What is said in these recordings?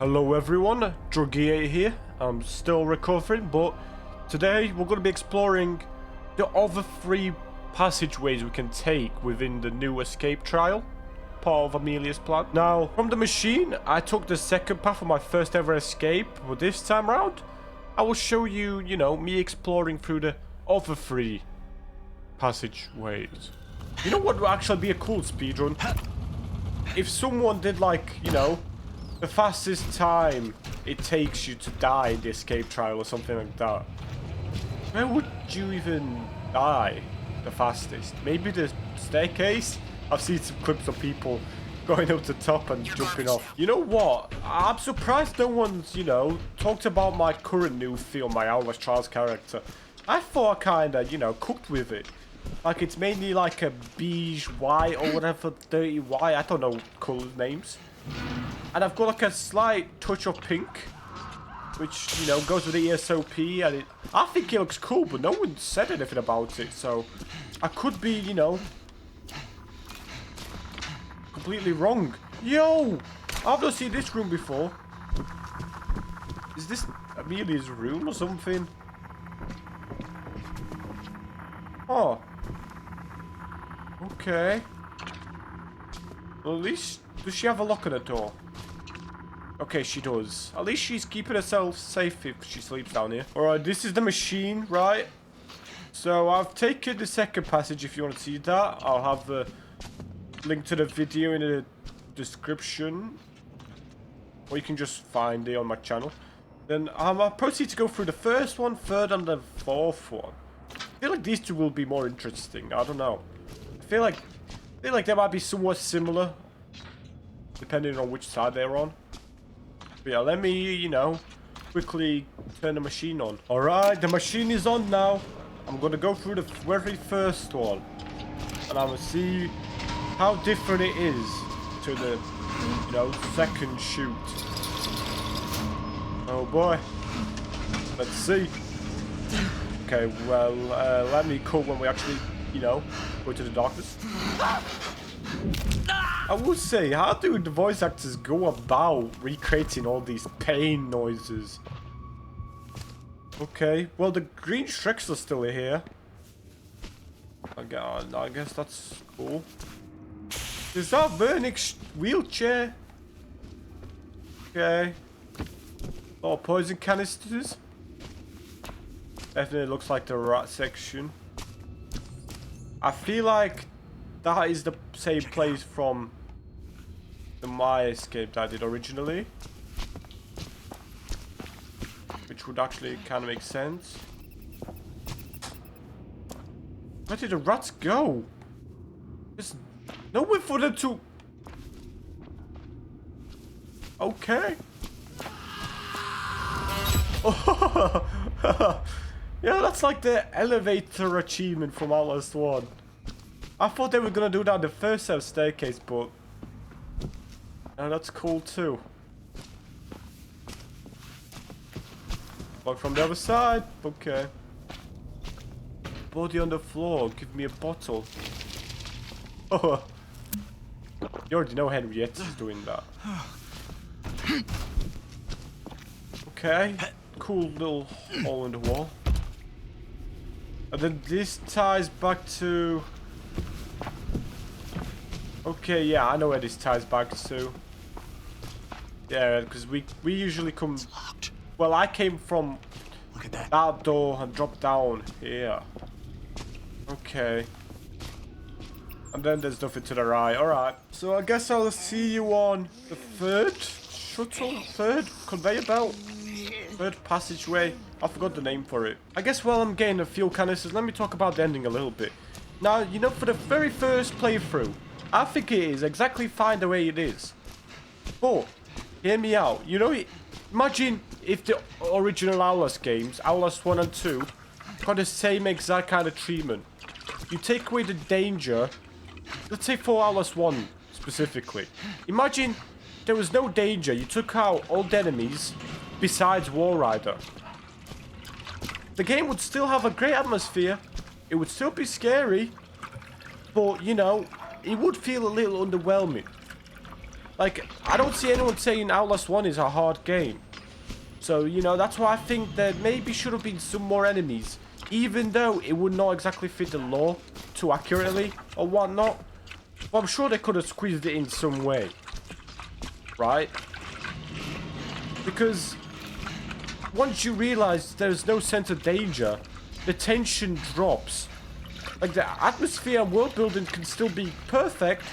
Hello everyone, Bluriate here. I'm still recovering, but today we're going to be exploring the other three passageways we can take within the new escape trial, part of Amelia's plan. Now, from the machine, I took the second path of my first ever escape, but this time around, I will show you, me exploring through the other three passageways. You know what would actually be a cool speedrun? If someone did the fastest time it takes you to die in the escape trial or something like that. Where would you even die the fastest? Maybe the staircase? I've seen some clips of people going up the top and jumping off. You know what? I'm surprised no one's, talked about my current new film, my Outlast Trials character. I thought I kinda, cooked with it. Like it's mainly like a beige white or whatever, dirty white. I don't know color names. And I've got like a slight touch of pink, which, goes with the ESOP, and I think it looks cool, but no one said anything about it, so I could be, completely wrong. Yo! I've not seen this room before. Is this Amelia's room or something? Oh. Okay. Well, at least, does she have a lock on the door? Okay, she does. At least she's keeping herself safe if she sleeps down here. Alright, this is the machine, right? So I've taken the second passage if you want to see that. I'll have the link to the video in the description. Or you can just find it on my channel. Then I'll proceed to go through the first one, third, and the fourth one. I feel like these two will be more interesting. I don't know. I feel like they might be somewhat similar, depending on which side they're on. But yeah, let me, quickly turn the machine on. Alright, the machine is on now. I'm gonna go through the very first one. And I'm gonna see how different it is to the, second chute. Oh boy. Let's see. Okay, well, let me cut when we actually, go to the darkness. I would say, how do the voice actors go about recreating all these pain noises? Okay, well the green Shreks are still here. I guess that's cool. Is that Vernick's wheelchair? Okay. Oh, poison canisters. Definitely looks like the rat section. I feel like that is the same place from the Amelia Escape that I did originally. Which would actually kind of make sense. Where did the rats go? There's nowhere for them to... Okay. Oh, yeah, that's like the elevator achievement from Outlast 1. I thought they were gonna do that in the first set of staircase, but that's cool too. But from the other side, okay. Body on the floor, give me a bottle. Oh, you already know Henrietta's doing that. Okay, cool little hole in the wall. And then this ties back to... Okay, yeah, I know where this ties back to. Yeah, because we usually come... Well, I came from Look at that door and dropped down here. Okay. And then there's nothing to the right. Alright. So I guess I'll see you on the third conveyor belt? Third passageway. I forgot the name for it. I guess while I'm getting the fuel canisters, let me talk about the ending a little bit. Now, for the very first playthrough, I think it is exactly fine the way it is. But, hear me out. Imagine if the original Outlast games, Outlast 1 and 2, got the same exact kind of treatment. You take away the danger. Let's say for Outlast 1 specifically. Imagine there was no danger. You took out all the enemies besides Walrider. The game would still have a great atmosphere. It would still be scary. But, it would feel a little underwhelming. Like, I don't see anyone saying Outlast 1 is a hard game. So, you know, that's why I think there maybe should have been some more enemies. Even though it would not exactly fit the lore too accurately or whatnot. But I'm sure they could have squeezed it in some way. Right? Because once you realize there's no sense of danger, the tension drops. Like, the atmosphere and world building can still be perfect,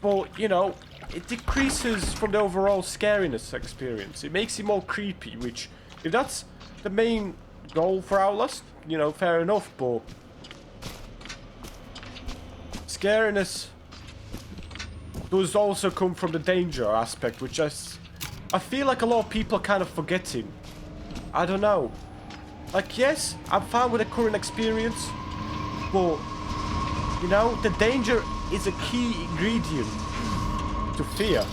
but, you know, it decreases from the overall scariness experience. It makes it more creepy, which, if that's the main goal for Outlast, you know, fair enough, but scariness does also come from the danger aspect, which I feel like a lot of people are kind of forgetting. I don't know. Like, yes, I'm fine with the current experience, but, you know, the danger is a key ingredient to fear.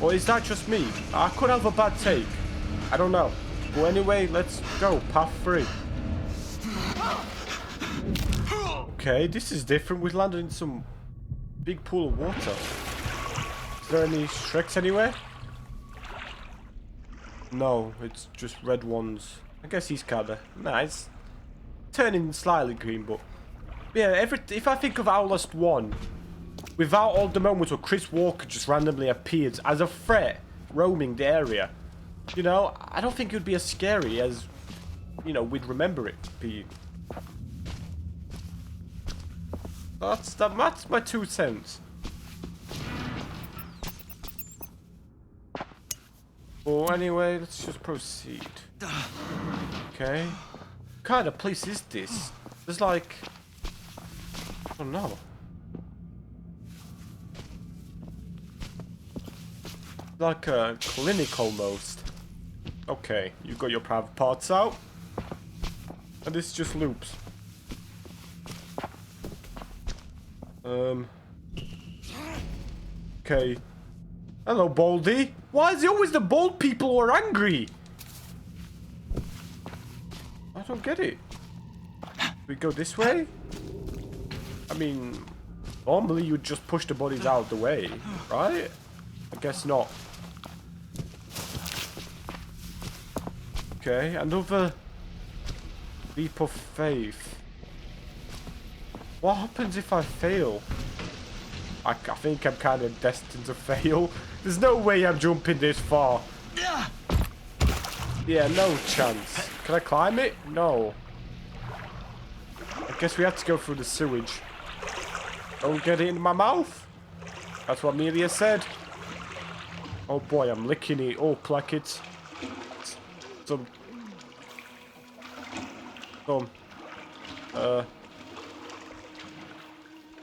Or is that just me? I could have a bad take. I don't know. But anyway, let's go. Path 3. Okay, this is different. We landed in some big pool of water. Is there any Shreks anywhere? No, it's just red ones. I guess he's kinda nice. Turning slightly green, but yeah, if I think of Outlast 1, without all the moments where Chris Walker just randomly appeared as a threat roaming the area, you know, I don't think it would be as scary as, you know, we'd remember it being. That's my 2 cents. Well, anyway, let's just proceed. Okay. What kind of place is this? There's like, I don't know. Like a clinic almost. Okay, you got your private parts out. And this just loops. Okay. Hello, Baldy. Why is it always the bald people who are angry? I don't get it. We go this way? I mean, normally you'd just push the bodies out of the way, right? I guess not. Okay, another leap of faith. What happens if I fail? I think I'm kind of destined to fail. There's no way I'm jumping this far. Yeah, no chance. Can I climb it? No. I guess we have to go through the sewage. Don't get it in my mouth. That's what Amelia said. Oh boy, I'm licking it up like it's some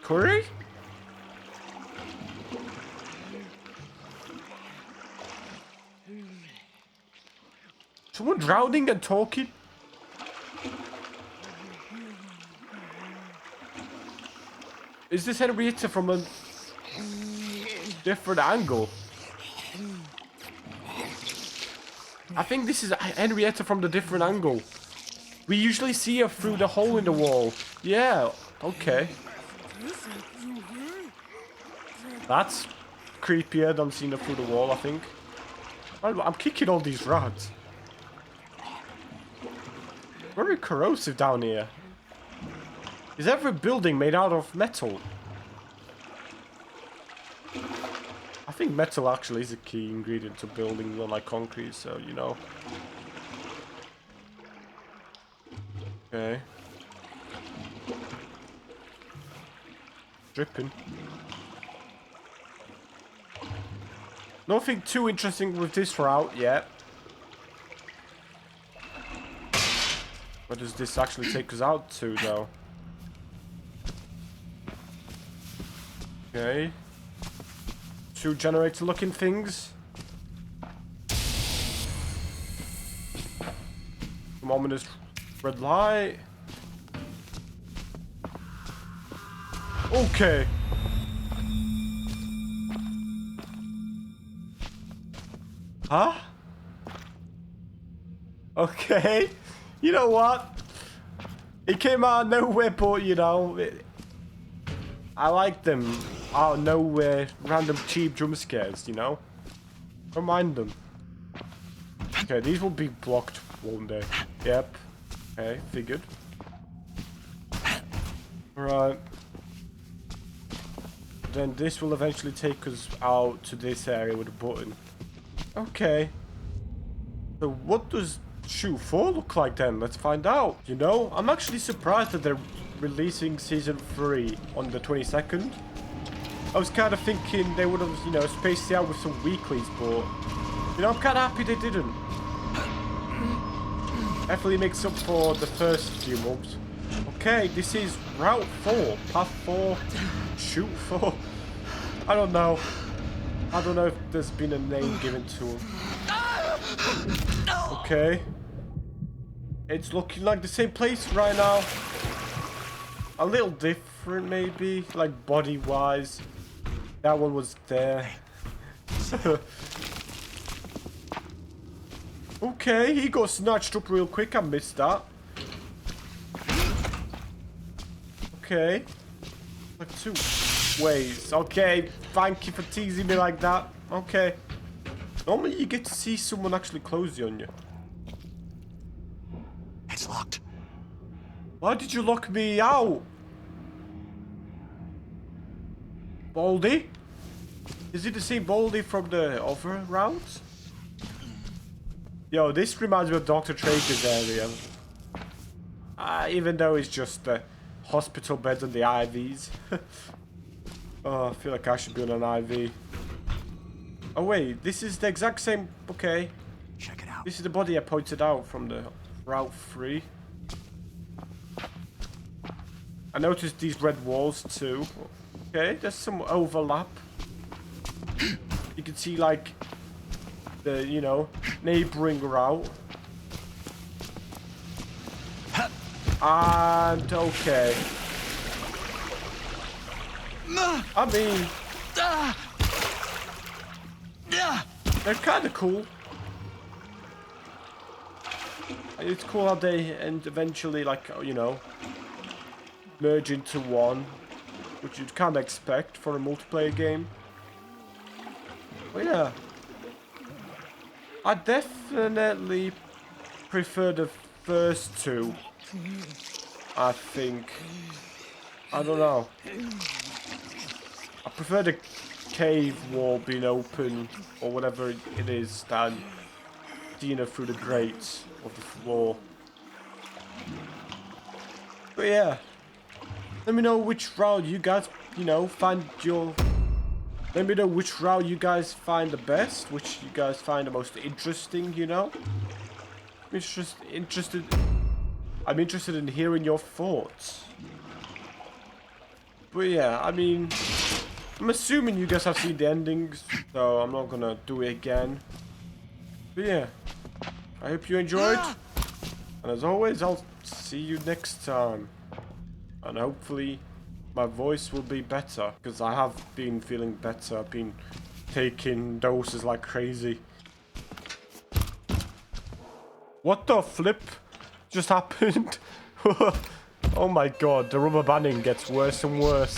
curry? Someone drowning and talking? Is this Henrietta from a different angle? I think this is Henrietta from the different angle. We usually see her through the hole in the wall. Yeah, okay. That's creepier than seeing her through the wall, I think. I'm kicking all these rats. Very corrosive down here. Is every building made out of metal? I think metal actually is a key ingredient to buildings unlike concrete, so you know. Okay. Dripping. Nothing too interesting with this route yet. Where does this actually take us out to, though? Okay. 2 generator looking things. Some ominous red light. Okay. Huh? Okay. You know what? It came out of nowhere, but you know, I like them out of nowhere, random cheap jump scares, you know? Don't mind them. Okay, these will be blocked one day. Yep. Okay, figured. Right. Then this will eventually take us out to this area with a button. Okay. So what does Chute 4 look like then? Let's find out. You know, I'm actually surprised that they're releasing Season 3 on the 22nd. I was kind of thinking they would have, you know, spaced it out with some weeklies, but... You know, I'm kind of happy they didn't. Definitely makes up for the first few months. Okay, this is Route 4, Path 4, Chute 4. I don't know. I don't know if there's been a name given to him. Okay. It's looking like the same place right now. A little different maybe, like body-wise. That one was there. Okay, he got snatched up real quick. I missed that. Okay. Like 2 ways. Okay, thank you for teasing me like that. Okay. Normally you get to see someone actually close on you. It's locked. Why did you lock me out? Baldy? Is it the same Baldy from the other rounds? Yo, this reminds me of Dr. Traeger's area. Even though it's just the hospital beds and the IVs. Oh, I feel like I should be on an IV. Oh wait, this is the exact same... Okay. Check it out. This is the body I pointed out from the Route 3. I noticed these red walls too. Okay, there's some overlap. You can see like the, you know, neighboring route. And okay. I mean, they're kind of cool. It's cool how they and eventually, like, you know, merge into one, which you'd kind of expect for a multiplayer game. But yeah, I definitely prefer the first 2. I think. I don't know. I prefer the cave wall being open, or whatever it is, than seeing her through the grates of the floor. But yeah, let me know which route you guys, you know, find your... Let me know which route you guys find the best, which you guys find the most interesting, you know? I'm interested in hearing your thoughts. But yeah, I mean, I'm assuming you guys have seen the endings, so I'm not gonna do it again. But yeah, I hope you enjoyed. And as always, I'll see you next time. And hopefully my voice will be better, because I have been feeling better. I've been taking doses like crazy. What the flip just happened? Oh my god, the rubber banding gets worse and worse.